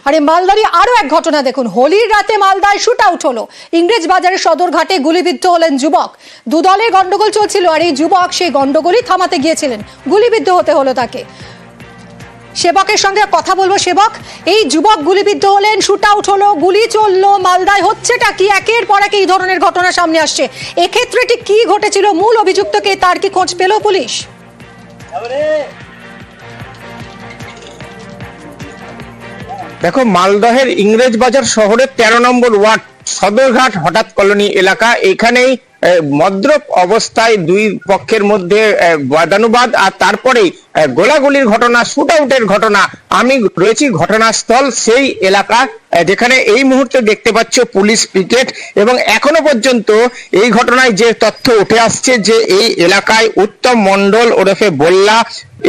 আর এই মালদারই আরো এক ঘটনা দেখুন। হোলির রাতে মালদায় শুট আউট হলো। ইংরেজ বাজারের সদরঘাটে গুলিবিদ্ধ হলেন যুবক। দু দলের গন্ডগোল চলছিল আর এই যুবক সেই গন্ডগোলই থামাতে গিয়েছিলেন, গুলিবিদ্ধ হতে হলো তাকে। সেবকের সঙ্গে কথা বলবো। সেবক, এই যুবক গুলিবিদ্ধ হলেন, শুট আউট হলো, গুলি চললো, মালদায় হচ্ছেটা কি? একের পর এক এই ধরনের ঘটনা সামনে আসছে। এক্ষেত্রে ঠিক কি ঘটেছিল? মূল অভিযুক্তকে তার কি খোঁজ পেল পুলিশ? দেখো, মালদহের ইংরেজ বাজার শহরের 13 নম্বর ওয়ার্ড সদরঘাট হঠাৎ কলোনি এলাকা। এখানেই মদ্রপ অবস্থায় দুই পক্ষের মধ্যে বাদানুবাদ আর তারপরেই গোলাগুলির ঘটনা, শুট আউটের ঘটনা। আমি রয়েছি ঘটনাস্থল সেই এলাকা, যেখানে এই মুহূর্তে দেখতে পাচ্ছ পুলিশ পিকেট। এবং এখনো পর্যন্ত এই ঘটনায় যে তথ্য উঠে আসছে যে এই এলাকায় উত্তম মণ্ডল ওরফে বল্লা,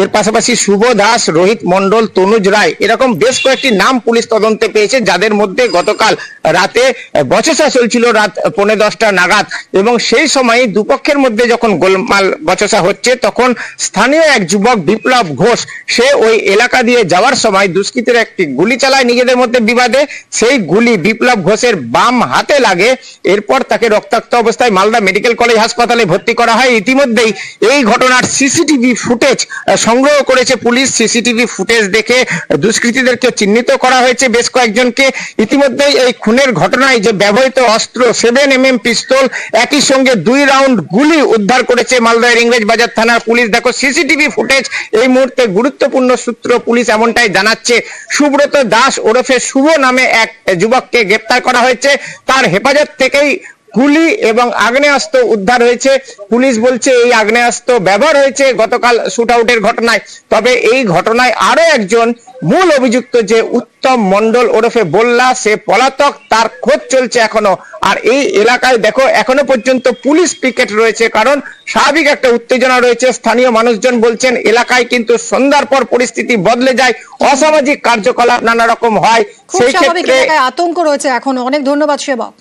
এর পাশাপাশি শুভ দাস, রোহিত মণ্ডল, তনুজ রায়, এরকম বেশ কয়েকটি নাম পুলিশ তদন্তে পেয়েছে, যাদের মধ্যে গতকাল রাতে বচসা চলছিল রাত 10:45 নাগাদ। এবং সেই সময় দুপক্ষের মধ্যে যখন গোলমাল বচসা হচ্ছে, তখন স্থানীয় এক যুবক বিপ্লব ঘোষ, সে ওই এলাকা দিয়ে যাওয়ার সময় দুষ্কৃতীরা একটি গুলি চালায় নিজেদের মধ্যে বিবাদে। সেই গুলি বিপ্লব ঘোষের বাম হাতে লাগে। এরপর তাকে রক্তাক্ত অবস্থায় মালদা মেডিকেল কলেজ হাসপাতালে ভর্তি করা হয়। ইতিমধ্যেই এই ঘটনার সিসিটিভি ফুটেজ সংগ্রহ করেছে পুলিশ। সিসিটিভি ফুটেজ দেখে দুষ্কৃতীদেরকে চিহ্নিত করা হয়েছে, বেশ কয়েকজনকে। ইতিমধ্যেই এই খুনের ঘটনায় যে ব্যবহৃত অস্ত্র 7mm পিস্তল, একই সঙ্গে 2 রাউন্ড গুলি উদ্ধার করেছে মালদার ইংরেজ বাজার থানার পুলিশ। দেখো সিসিটিভি ফুটেজ। এই মুহূর্তে গুরুত্বপূর্ণ সূত্র পুলিশ এমনটাই জানাচ্ছে, সুব্রত দাস ওরফে শুভ নামে এক যুবককে গ্রেপ্তার করা হয়েছে। তার হেফাজত থেকেই গুলি এবং আগ্নেয়াস্ত্র উদ্ধার হয়েছে। পুলিশ বলছে এই আগ্নেয়াস্ত্র ব্যবহার হয়েছে গতকাল শুট আউটের ঘটনায়। তবে এই ঘটনায় আরো একজন মূল অভিযুক্ত যে উত্তম মণ্ডল ওরফে বল্লা, সে পলাতক, তার খোঁজ চলছে এখনো। আর এই এলাকায় দেখো এখনো পর্যন্ত পুলিশ পিকেট রয়েছে, কারণ স্বাভাবিক একটা উত্তেজনা রয়েছে। স্থানীয় মানুষজন বলছেন এলাকায় কিন্তু সন্ধ্যার পর পরিস্থিতি বদলে যায়, অসামাজিক কার্যকলাপ নানা রকম হয়, সেই ক্ষেত্রে আতঙ্ক রয়েছে এখনো। অনেক ধন্যবাদ সেবক।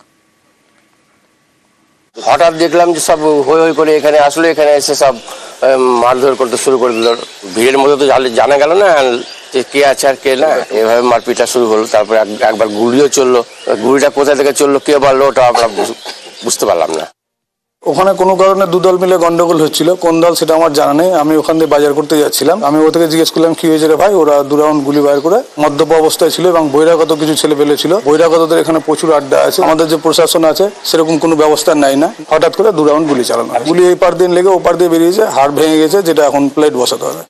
হঠাৎ দেখলাম যে সব হই হই করে এখানে আসলে, এখানে এসে সব মারধর করতে শুরু করে দিল। ভিড়ের মধ্যে তো জানা গেল না যে কে আছে আর কে না, এভাবে মারপিটটা শুরু হলো। তারপরে একবার গুলিও চললো। গুলিটা কোথা থেকে চললো, কে বললো, ওটা আমরা বুঝতে পারলাম না। ওখানে কোনো কারণে দুদল মিলে গন্ডগোল হচ্ছিল, কোন দল সেটা আমার জানা নেই। আমি ওখান দিয়ে বাজার করতে যাচ্ছিলাম। আমি ও থেকে জিজ্ঞেস করলাম কি হয়েছে রে ভাই। ওরা 2 রাউন্ড গুলি বাইর করে মদ্যপ অবস্থায় ছিল এবং বহিরাগত কিছু ছেলে পেলে ছিল। বহিরাগতদের এখানে প্রচুর আড্ডা আছে। আমাদের যে প্রশাসন আছে সেরকম কোনো ব্যবস্থা নাই না। হঠাৎ করে 2 রাউন্ড গুলি চালানো, গুলি এই পার দিয়ে লেগে ও পার দিয়ে বেরিয়েছে, হাড় ভেঙে গেছে, যেটা এখন প্লেট বসাতে হবে।